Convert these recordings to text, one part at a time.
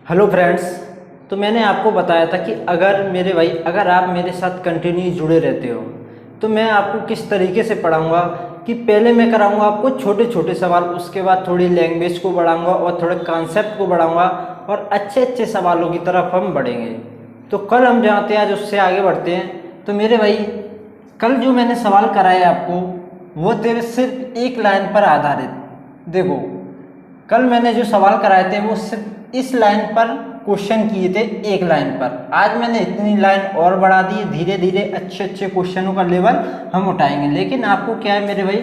Hello friends. तो मैंने आपको बताया था कि अगर आप मेरे साथ कंटिन्यू जुड़े रहते हो तो मैं आपको किस तरीके से पढ़ाऊंगा कि पहले मैं कराऊंगा आपको छोटे छोटे सवाल, उसके बाद थोड़ी लैंग्वेज को बढ़ाऊंगा और थोड़े कॉन्सेप्ट को बढ़ाऊंगा और अच्छे अच्छे सवालों की तरफ हम बढ़ेंगे। तो कल हम जाते हैं, आज उससे आगे बढ़ते हैं। तो मेरे भाई, कल जो मैंने सवाल कराया आपको वो तेरे सिर्फ एक लाइन पर आधारित। देखो, कल मैंने जो सवाल कराए थे वो सिर्फ इस लाइन पर क्वेश्चन किए थे, एक लाइन पर। आज मैंने इतनी लाइन और बढ़ा दी। धीरे धीरे अच्छे अच्छे क्वेश्चनों का लेवल हम उठाएंगे, लेकिन आपको क्या है मेरे भाई,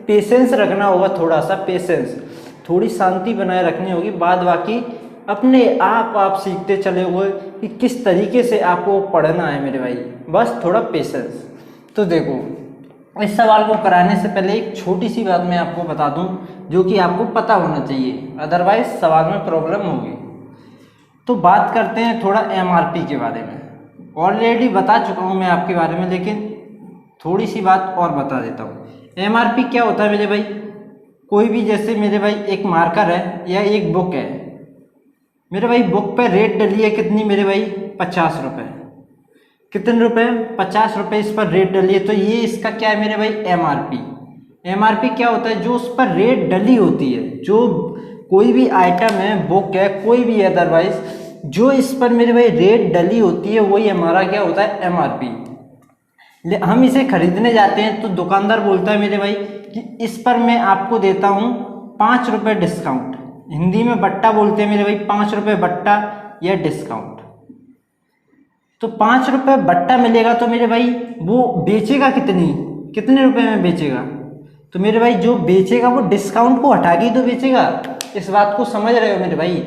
पेशेंस रखना होगा। थोड़ा सा पेशेंस, थोड़ी शांति बनाए रखनी होगी। बाद बाकी अपने आप सीखते चले हुए कि किस तरीके से आपको पढ़ना है मेरे भाई, बस थोड़ा पेशेंस। तो देखो, इस सवाल को कराने से पहले एक छोटी सी बात मैं आपको बता दूं जो कि आपको पता होना चाहिए, अदरवाइज सवाल में प्रॉब्लम होगी। तो बात करते हैं थोड़ा एमआरपी के बारे में। ऑलरेडी बता चुका हूं मैं आपके बारे में, लेकिन थोड़ी सी बात और बता देता हूं। एमआरपी क्या होता है मेरे भाई? कोई भी, जैसे मेरे भाई एक मार्कर है या एक बुक है मेरे भाई, बुक पे रेट डली है कितनी मेरे भाई? 50 रुपये। कितने रुपए? 50 रुपये इस पर रेट डली है। तो ये इसका क्या है मेरे भाई? एमआरपी। एमआरपी क्या होता है? जो उस पर रेट डली होती है, जो कोई भी आइटम है, बुक है, कोई भी अदरवाइज जो इस पर मेरे भाई रेट डली होती है, वही हमारा क्या होता है? एमआरपी। हम इसे खरीदने जाते हैं तो दुकानदार बोलता है मेरे भाई कि इस पर मैं आपको देता हूँ 5 रुपये डिस्काउंट। हिंदी में बट्टा बोलते हैं मेरे भाई, 5 रुपये बट्टा या डिस्काउंट। तो 5 रुपये बट्टा मिलेगा तो मेरे भाई वो बेचेगा कितने रुपए में बेचेगा? तो मेरे भाई जो बेचेगा वो डिस्काउंट को हटा के ही तो बेचेगा। इस बात को समझ रहे हो मेरे भाई?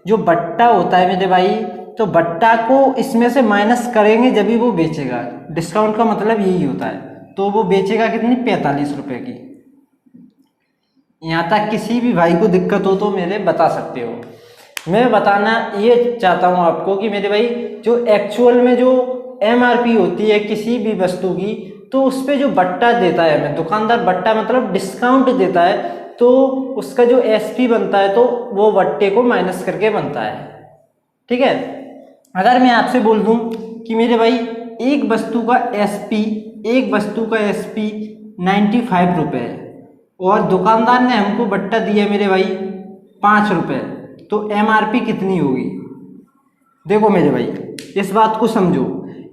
जो बट्टा होता है मेरे भाई, तो बट्टा को इसमें से माइनस करेंगे जब भी वो बेचेगा। डिस्काउंट का मतलब यही होता है। तो वो बेचेगा कितनी? 45 रुपये की। यहाँ तक किसी भी भाई को दिक्कत हो तो मेरे बता सकते हो। मैं बताना ये चाहता हूँ आपको कि मेरे भाई, जो एक्चुअल में जो एमआरपी होती है किसी भी वस्तु की, तो उस पर जो बट्टा देता है हमें दुकानदार, बट्टा मतलब डिस्काउंट देता है, तो उसका जो एसपी बनता है तो वो बट्टे को माइनस करके बनता है। ठीक है? अगर मैं आपसे बोल दूं कि मेरे भाई एक वस्तु का एसपी 95 रुपये है और दुकानदार ने हमको बट्टा दिया मेरे भाई 5 रुपये, तो एमआरपी कितनी होगी? देखो मेरे भाई, इस बात को समझो।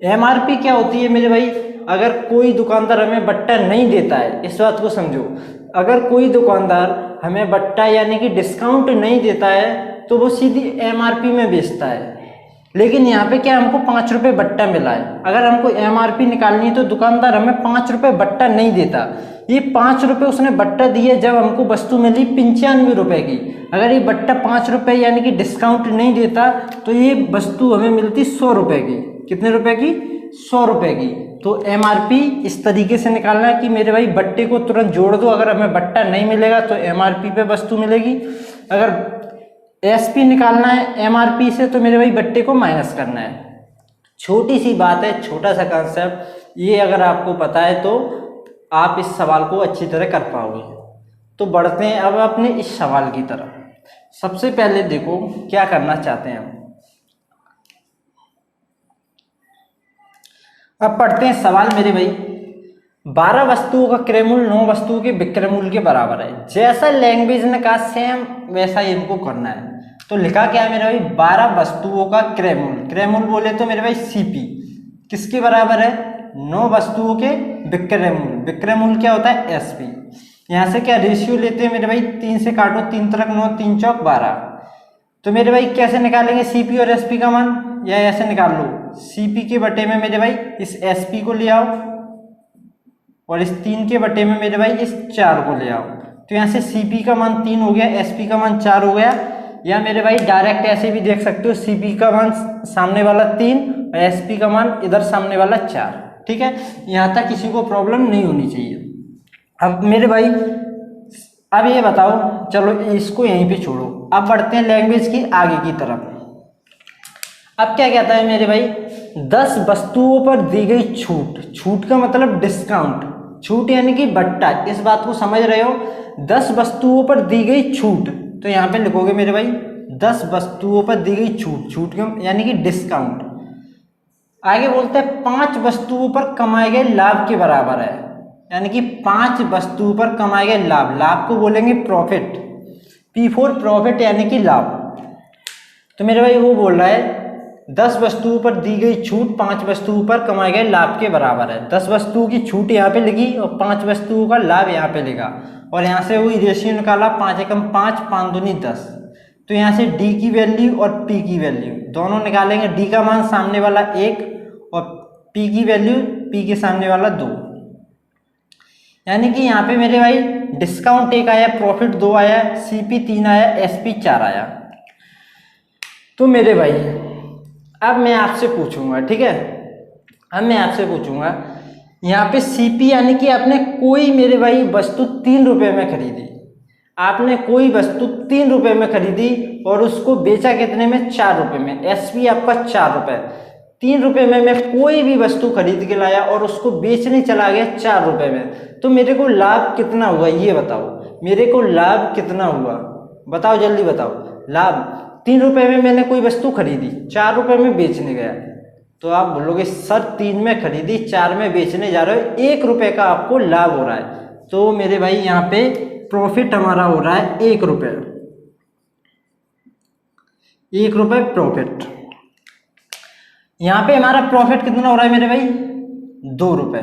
एमआरपी क्या होती है मेरे भाई? अगर कोई दुकानदार हमें बट्टा नहीं देता है, इस बात को समझो, अगर कोई दुकानदार हमें बट्टा यानी कि डिस्काउंट नहीं देता है तो वो सीधी एमआरपी में बेचता है। लेकिन यहाँ पे क्या, हमको 5 रुपये बट्टा मिला है। अगर हमको एमआरपी निकालनी है तो दुकानदार हमें 5 रुपये बट्टा नहीं देता। ये 5 रुपये उसने बट्टा दिए जब हमको वस्तु मिली 95 रुपये की। अगर ये बट्टा 5 रुपये यानी कि डिस्काउंट नहीं देता तो ये वस्तु हमें मिलती 100 रुपये की। कितने रुपए की? 100 रुपये की। तो एमआरपी इस तरीके से निकालना है कि मेरे भाई बट्टे को तुरंत जोड़ दो। अगर हमें बट्टा नहीं मिलेगा तो एमआरपी पे वस्तु मिलेगी। अगर एसपी निकालना है एमआरपी से तो मेरे भाई बट्टे को माइनस करना है। छोटी सी बात है, छोटा सा कॉन्सेप्ट। ये अगर आपको पता है तो आप इस सवाल को अच्छी तरह कर पाओगे। तो बढ़ते हैं अब अपने इस सवाल की तरफ। सबसे पहले देखो क्या करना चाहते हैं हम। अब पढ़ते हैं सवाल मेरे भाई। 12 वस्तुओं का क्रय मूल्य 9 वस्तुओं के विक्रय मूल्य के बराबर है। जैसा लैंग्वेज ने कहा सेम वैसा ही इनको करना है। तो लिखा क्या है मेरे भाई? 12 वस्तुओं का क्रय मूल्य। क्रय मूल्य बोले तो मेरे भाई सीपी किसके बराबर है? 9 वस्तुओं के विक्रय मूल्य। विक्रय मूल्य क्या होता है? एसपी। यहाँ से क्या रेशियो लेते हैं मेरे भाई? 3 से काटो, 3 तरक 9, 3 चौक 12। तो मेरे भाई कैसे निकालेंगे सीपी और एसपी का मान? या ऐसे निकाल लो, सीपी के बटे में मेरे भाई इस एसपी को ले आओ और इस 3 के बटे में मेरे भाई इस 4 को ले आओ। तो यहाँ से सीपी का मान 3 हो गया, एसपी का मान 4 हो गया। या मेरे भाई डायरेक्ट ऐसे भी देख सकते हो, सीपी का मान सामने वाला 3 और एसपी का मान इधर सामने वाला 4। ठीक है? यहाँ तक किसी को प्रॉब्लम नहीं होनी चाहिए। अब मेरे भाई, अब ये बताओ, चलो इसको यहीं पे छोड़ो, अब बढ़ते हैं लैंग्वेज की आगे की तरफ। अब क्या कहता है मेरे भाई? 10 वस्तुओं पर दी गई छूट। छूट का मतलब डिस्काउंट, छूट यानी कि बट्टा। इस बात को समझ रहे हो? 10 वस्तुओं पर दी गई छूट। तो यहाँ पे लिखोगे मेरे भाई 10 वस्तुओं पर दी गई छूट, छूट यानी कि डिस्काउंट। आगे बोलते हैं 5 वस्तुओं पर कमाए गए लाभ के बराबर है, यानी कि 5 वस्तुओं पर कमाए गए लाभ, लाभ को बोलेंगे प्रॉफिट, P फॉर प्रॉफिट यानी कि लाभ। तो मेरे भाई वो बोल रहा है 10 वस्तुओं पर दी गई छूट 5 वस्तुओं पर कमाए गए लाभ के बराबर है। 10 वस्तुओं की छूट यहाँ पे लिखी और 5 वस्तुओं का लाभ यहाँ पे लिखा, और यहाँ से वही रेशियो निकाला 5 एकम 5, 5 दूनी 10। तो यहाँ से D की वैल्यू और P की वैल्यू दोनों निकालेंगे। D का मान सामने वाला 1 और P की वैल्यू P के सामने वाला 2, यानी कि यहाँ पे मेरे भाई डिस्काउंट 1 आया, प्रॉफिट 2 आया, CP 3 आया, SP 4 आया। तो मेरे भाई अब मैं आपसे पूछूंगा, ठीक है, अब मैं आपसे पूछूंगा यहाँ पे CP यानी कि आपने कोई मेरे भाई वस्तु 3 रुपए में खरीदी, आपने कोई वस्तु 3 रुपए में खरीदी और उसको बेचा कितने में, 4 रुपए में। SP आपका 4 रुपए। 3 रुपए में मैं कोई भी वस्तु खरीद के लाया और उसको बेचने चला गया 4 रुपए में, तो मेरे को लाभ कितना हुआ ये बताओ, मेरे को लाभ कितना हुआ बताओ, जल्दी बताओ। लाभ 3 रुपए में मैंने कोई वस्तु खरीदी, 4 रुपए में बेचने गया, तो आप बोलोगे सर 3 में खरीदी 4 में बेचने जा रहे हो, 1 रुपए का आपको लाभ हो रहा है। तो मेरे भाई यहाँ पे प्रॉफिट हमारा हो रहा है 1 रुपए, 1 रुपए प्रॉफिट। यहाँ पे हमारा प्रॉफिट कितना हो रहा है मेरे भाई, 2 रुपए।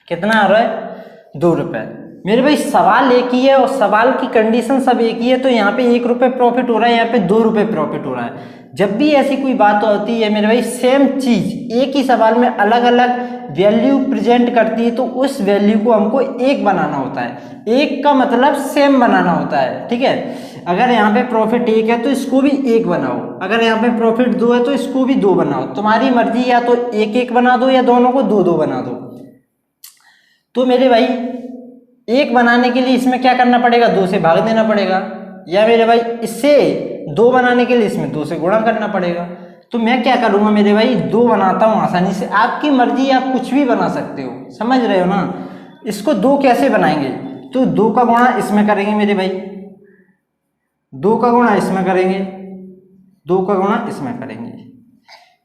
कितना आ रहा है, 2 रुपए। मेरे भाई सवाल एक ही है और सवाल की कंडीशन सब एक ही है, तो यहाँ पे 1 रुपए प्रॉफिट हो रहा है, यहाँ पे 2 रुपए प्रॉफिट हो रहा है। जब भी ऐसी कोई बात होती है मेरे भाई, सेम चीज एक ही सवाल में अलग अलग वैल्यू प्रेजेंट करती है, तो उस वैल्यू को हमको एक बनाना होता है। एक का मतलब सेम बनाना होता है, ठीक है। अगर यहाँ पे प्रॉफिट 1 है तो इसको भी 1 बनाओ, अगर यहाँ पे प्रॉफिट 2 है तो इसको भी 2 बनाओ, तुम्हारी मर्जी, या तो 1-1 बना दो या दोनों को 2-2 बना दो। तो मेरे भाई 1 बनाने के लिए इसमें क्या करना पड़ेगा, 2 से भाग देना पड़ेगा, या मेरे भाई इससे 2 बनाने के लिए इसमें 2 से गुणा करना पड़ेगा। तो मैं क्या करूंगा मेरे भाई, 2 बनाता हूं आसानी से, आपकी मर्जी, आप कुछ भी बना सकते हो, समझ रहे हो ना। इसको 2 कैसे बनाएंगे, तो 2 का गुणा इसमें करेंगे मेरे भाई, 2 का गुणा इसमें करेंगे, 2 का गुणा इसमें करेंगे,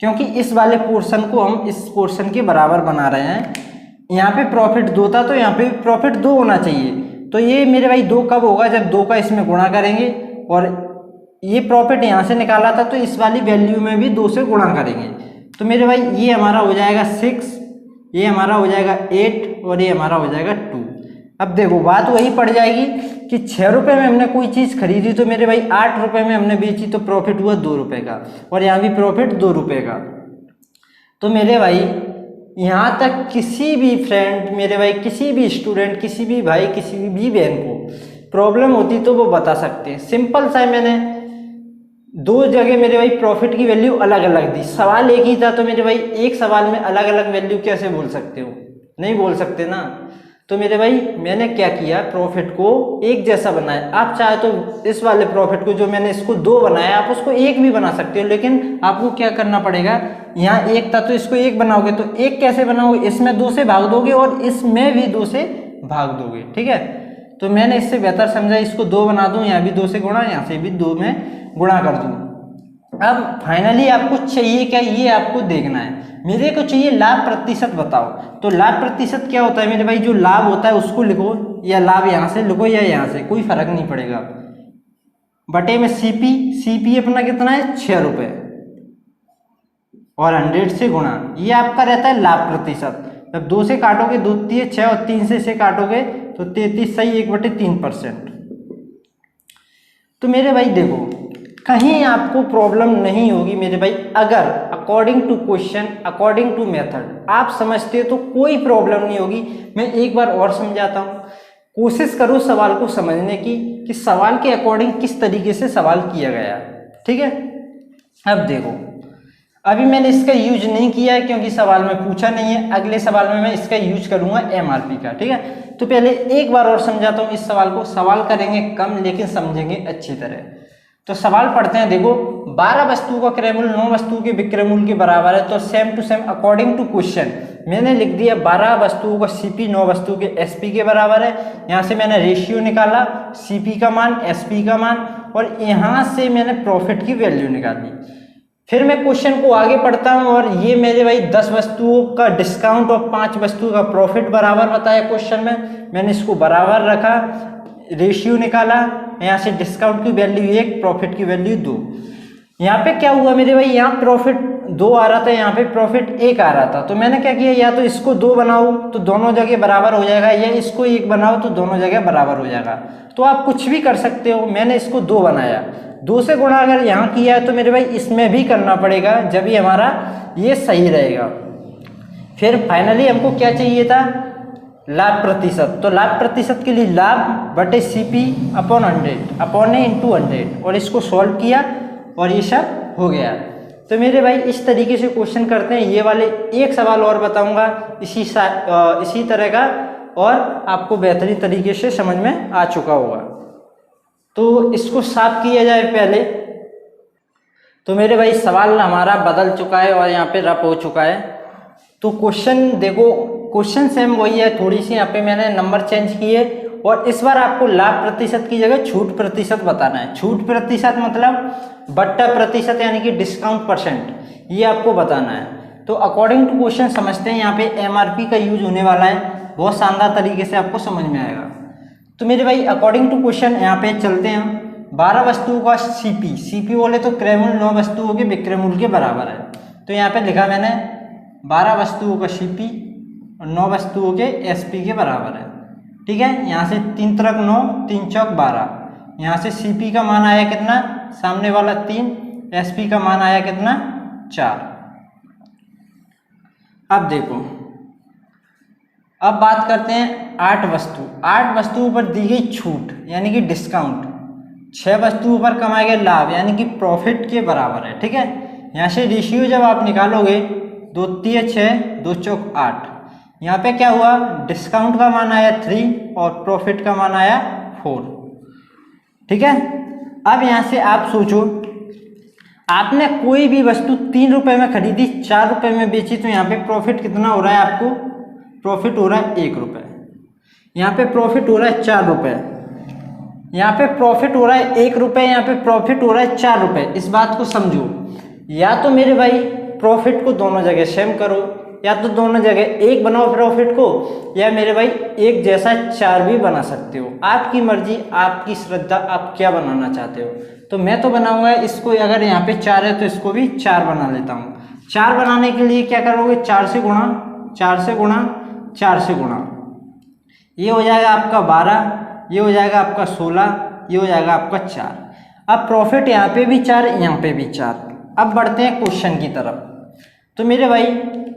क्योंकि इस वाले पोर्शन को हम इस पोर्शन के बराबर बना रहे हैं। यहाँ पे प्रॉफिट 2 था तो यहाँ पे प्रॉफिट 2 होना चाहिए, तो ये मेरे भाई 2 कब होगा, जब 2 का इसमें गुणा करेंगे, और ये प्रॉफिट यहाँ से निकाला था तो इस वाली वैल्यू में भी 2 से गुणा करेंगे। तो मेरे भाई ये हमारा हो जाएगा 6, ये हमारा हो जाएगा 8 और ये हमारा हो जाएगा 2। अब देखो बात वही पड़ जाएगी कि 6 रुपए में हमने कोई चीज़ खरीदी तो मेरे भाई 8 रुपए में हमने बेची, तो प्रॉफिट हुआ 2 रुपए का, और यहाँ भी प्रॉफिट 2 रुपए का। तो मेरे भाई यहाँ तक किसी भी फ्रेंड, मेरे भाई किसी भी स्टूडेंट, किसी भी भाई, किसी भी बहन को प्रॉब्लम होती तो वो बता सकते हैं। सिंपल सा है, मैंने 2 जगह मेरे भाई प्रॉफिट की वैल्यू अलग अलग दी, सवाल एक ही था, तो मेरे भाई एक सवाल में अलग अलग वैल्यू कैसे बोल सकते हो, नहीं बोल सकते ना। तो मेरे भाई मैंने क्या किया, प्रॉफिट को एक जैसा बनाया। आप चाहे तो इस वाले प्रॉफिट को, जो मैंने इसको 2 बनाया, आप उसको 1 भी बना सकते हो, लेकिन आपको क्या करना पड़ेगा, यहाँ 1 था तो इसको 1 बनाओगे, तो 1 कैसे बनाओगे, इसमें 2 से भाग दोगे और इसमें भी 2 से भाग दोगे, ठीक है। तो मैंने इससे बेहतर समझा इसको 2 बना दूं, यहाँ भी 2 से गुणा, यहाँ से भी 2 में गुणा कर दूं। अब फाइनली आपको चाहिए क्या, ये आपको देखना है। मेरे को चाहिए लाभ प्रतिशत बताओ, तो लाभ प्रतिशत क्या होता है मेरे भाई, जो लाभ होता है उसको लिखो, या लाभ यहाँ से लिखो या यहाँ से, कोई फर्क नहीं पड़ेगा, बटे में CP अपना कितना है, 6 रुपए, और 100 से गुणा, ये आपका रहता है लाभ प्रतिशत। जब 2 से काटोगे 2 3 6 और 3 से काटोगे तो 33 सही 1/3%। तो मेरे भाई देखो कहीं आपको प्रॉब्लम नहीं होगी मेरे भाई, अगर according to question, according to method आप समझते हो तो कोई प्रॉब्लम नहीं होगी। मैं एक बार और समझाता हूँ, कोशिश करो सवाल को समझने की कि सवाल के अकॉर्डिंग किस तरीके से सवाल किया गया, ठीक है। अब देखो अभी मैंने इसका यूज नहीं किया है क्योंकि सवाल में पूछा नहीं है, अगले सवाल में मैं इसका यूज करूंगा MRP का, ठीक है। तो पहले एक बार और समझाता हूँ इस सवाल को, सवाल करेंगे कम लेकिन समझेंगे अच्छी तरह। तो सवाल पढ़ते हैं, देखो 12 वस्तुओं का क्रय मूल्य 9 वस्तुओं के विक्रय मूल्य के बराबर है, तो same to same according to question मैंने लिख दिया 12 वस्तुओं का CP 9 वस्तुओं के SP के बराबर है। यहाँ से मैंने रेशियो निकाला, CP का मान, SP का मान, और यहाँ से मैंने प्रॉफिट की वैल्यू निकाली। फिर मैं क्वेश्चन को आगे पढ़ता हूँ और ये मेरे भाई 10 वस्तुओं का डिस्काउंट और 5 वस्तुओं का प्रॉफिट बराबर बताया क्वेश्चन में। मैंने इसको बराबर रखा, रेशियो निकाला, यहाँ से डिस्काउंट की वैल्यू 1, प्रॉफिट की वैल्यू 2। यहाँ पे क्या हुआ मेरे भाई, यहाँ प्रॉफिट 2 आ रहा था, यहाँ पे प्रॉफिट 1 आ रहा था। तो मैंने क्या किया, या तो इसको 2 बनाओ तो दोनों जगह बराबर हो जाएगा, या इसको 1 बनाओ तो दोनों जगह बराबर हो जाएगा। तो आप कुछ भी कर सकते हो। मैंने इसको 2 बनाया, 2 से गुणा अगर यहाँ किया है तो मेरे भाई इसमें भी करना पड़ेगा, जब भी हमारा ये सही रहेगा। फिर फाइनली हमको क्या चाहिए था, लाभ प्रतिशत। तो लाभ प्रतिशत के लिए लाभ बटे CP अपॉन 100 अपॉन ए इंटू 100, और इसको सॉल्व किया और ये सब हो गया। तो मेरे भाई इस तरीके से क्वेश्चन करते हैं। ये वाले एक सवाल और बताऊंगा इसी तरह का, और आपको बेहतरीन तरीके से समझ में आ चुका होगा। तो इसको साफ किया जाए पहले। तो मेरे भाई सवाल हमारा बदल चुका है और यहाँ पे रफ हो चुका है। तो क्वेश्चन देखो, क्वेश्चन सेम वही है, थोड़ी सी यहाँ पे मैंने नंबर चेंज किए, और इस बार आपको लाभ प्रतिशत की जगह छूट प्रतिशत बताना है। छूट प्रतिशत मतलब बट्टा प्रतिशत, यानी कि डिस्काउंट परसेंट, ये आपको बताना है। तो अकॉर्डिंग टू क्वेश्चन समझते हैं। यहाँ पे MRP का यूज होने वाला है, बहुत शानदार तरीके से आपको समझ में आएगा। तो मेरे भाई अकॉर्डिंग टू क्वेश्चन यहाँ पे चलते हैं। 12 वस्तुओं का CP बोले तो क्रय मूल्य 9 वस्तुओं के विक्रय मूल्य के बराबर है। तो यहाँ पे लिखा मैंने 12 वस्तुओं का CP और 9 वस्तुओं के SP के बराबर है। ठीक है, यहाँ से 3 त्रिक 9, 3 चौक 12। यहाँ से CP का मान आया कितना, सामने वाला 3, SP का मान आया कितना, 4। अब देखो, अब बात करते हैं 8 वस्तुओं पर दी गई छूट यानी कि डिस्काउंट, 6 वस्तुओं पर कमाए गए लाभ यानी कि प्रॉफिट के बराबर है। ठीक है, यहाँ से रेशियो जब आप निकालोगे 2 3 6, 2 चौक 8। यहाँ पे क्या हुआ, डिस्काउंट का मान आया 3 और प्रॉफिट का मान आया 4। ठीक है, अब यहाँ से आप सोचो, आपने कोई भी वस्तु 3 रुपए में खरीदी, 4 रुपए में बेची, तो यहाँ पे प्रॉफिट कितना हो रहा है, आपको प्रॉफिट हो रहा है 1 रुपये। यहाँ पे प्रॉफिट हो रहा है 4 रुपये, यहाँ पे प्रॉफिट हो रहा है 1 रुपये, यहाँ पे प्रॉफिट हो रहा है 4 रुपये। इस बात को समझो, या तो मेरे भाई प्रॉफिट को दोनों जगह सेम करो, या तो दोनों जगह 1 बनाओ प्रॉफिट को, या मेरे भाई एक जैसा 4 भी बना सकते हो। आपकी मर्जी, आपकी श्रद्धा, आप क्या बनाना चाहते हो। तो मैं तो बनाऊंगा इसको, अगर यहाँ पे 4 है तो इसको भी 4 बना लेता हूँ। 4 बनाने के लिए क्या करोगे, 4 से गुणा, 4 से गुणा, 4 से गुणा, ये हो जाएगा आपका 12, ये हो जाएगा आपका 16, ये हो जाएगा आपका 4। अब प्रॉफिट यहाँ पे भी 4, यहाँ पे भी 4। अब बढ़ते हैं क्वेश्चन की तरफ। तो मेरे भाई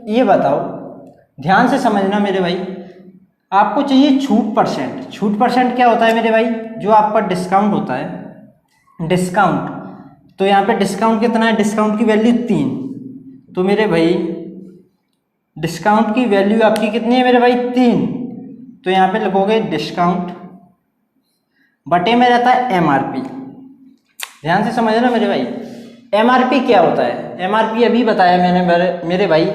ये बताओ, ध्यान से समझना मेरे भाई, आपको चाहिए छूट परसेंट। छूट परसेंट क्या होता है मेरे भाई, जो आपका डिस्काउंट होता है, डिस्काउंट। तो यहाँ पे डिस्काउंट कितना है, डिस्काउंट की वैल्यू 3। तो मेरे भाई डिस्काउंट की वैल्यू आपकी कितनी है मेरे भाई, 3। तो यहाँ पे लिखोगे डिस्काउंट बटे में रहता है MRP। ध्यान से समझना मेरे भाई, MRP क्या होता है। MRP अभी बताया मैंने मेरे भाई,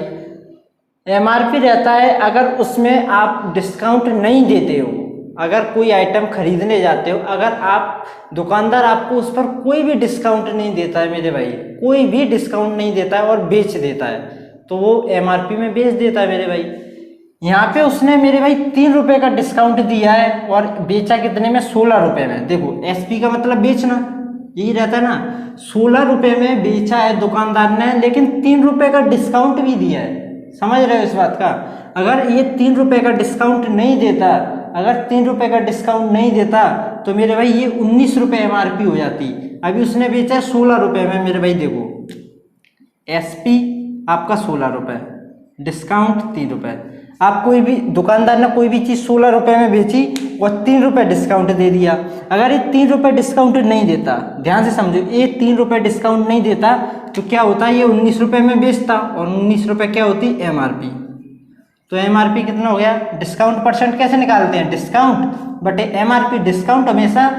MRP रहता है अगर उसमें आप डिस्काउंट नहीं देते हो, अगर कोई आइटम खरीदने जाते हो, अगर आप दुकानदार आपको उस पर कोई भी डिस्काउंट नहीं देता है मेरे भाई, कोई भी डिस्काउंट नहीं देता है और बेच देता है, तो वो MRP में बेच देता है मेरे भाई। यहाँ पे उसने मेरे भाई 3 रुपये का डिस्काउंट दिया है और बेचा कितने में, 16 रुपये में। देखो SP का मतलब बेचना, यही रहता है ना। 16 रुपये में बेचा है दुकानदार ने, लेकिन 3 रुपये का डिस्काउंट भी दिया है। समझ रहे हो इस बात का। अगर ये 3 रुपये का डिस्काउंट नहीं देता, अगर 3 रुपये का डिस्काउंट नहीं देता तो मेरे भाई ये 19 रुपये MRP हो जाती। अभी उसने बेचा है 16 रुपये में मेरे भाई। देखो SP आपका 16 रुपये, डिस्काउंट 3 रुपये। आप कोई भी दुकानदार ने कोई भी चीज़ 16 रुपये में बेची और 3 रुपये डिस्काउंट दे दिया। अगर ये 3 रुपये डिस्काउंट नहीं देता, ध्यान से समझो, ये 3 रुपये डिस्काउंट नहीं देता तो क्या होता है, ये 19 रुपये में बेचता, और 19 रुपये क्या होती, MRP। तो MRP कितना हो गया, डिस्काउंट परसेंट कैसे निकालते हैं, डिस्काउंट बटे MRP। डिस्काउंट हमेशा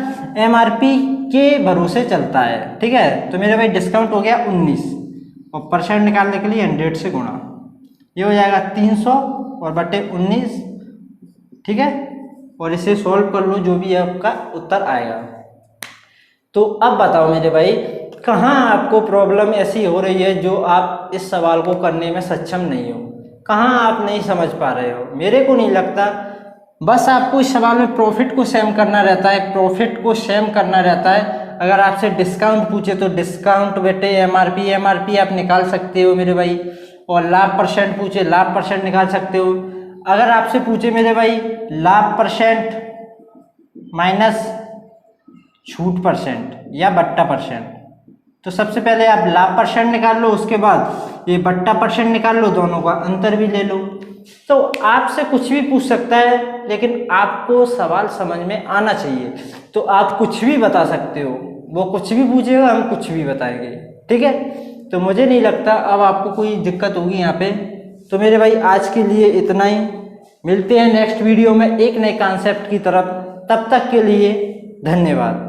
MRP के भरोसे चलता है। ठीक है, तो मेरे भाई डिस्काउंट हो गया 19 और परसेंट निकालने के लिए 100 से गुणा, ये हो जाएगा 300 और बटे 19। ठीक है, और इसे सॉल्व कर लो, जो भी आपका उत्तर आएगा। तो अब बताओ मेरे भाई, कहाँ आपको प्रॉब्लम ऐसी हो रही है जो आप इस सवाल को करने में सक्षम नहीं हो, कहाँ आप नहीं समझ पा रहे हो। मेरे को नहीं लगता, बस आपको इस सवाल में प्रॉफिट को सेम करना रहता है, प्रॉफिट को सेम करना रहता है। अगर आपसे डिस्काउंट पूछे तो डिस्काउंट बेटे एमआरपी आप निकाल सकते हो मेरे भाई, और लाभ परसेंट पूछे लाभ परसेंट निकाल सकते हो। अगर आपसे पूछे मेरे भाई लाभ परसेंट माइनस छूट परसेंट या बट्टा परसेंट, तो सबसे पहले आप लाभ परसेंट निकाल लो, उसके बाद ये बट्टा परसेंट निकाल लो, दोनों का अंतर भी ले लो। तो आपसे कुछ भी पूछ सकता है, लेकिन आपको सवाल समझ में आना चाहिए। तो आप कुछ भी बता सकते हो, वो कुछ भी पूछेगा हम कुछ भी बताएंगे, ठीक है। तो मुझे नहीं लगता अब आपको कोई दिक्कत होगी यहाँ पे। तो मेरे भाई आज के लिए इतना ही, मिलते हैं नेक्स्ट वीडियो में एक नए कॉन्सेप्ट की तरफ। तब तक के लिए धन्यवाद।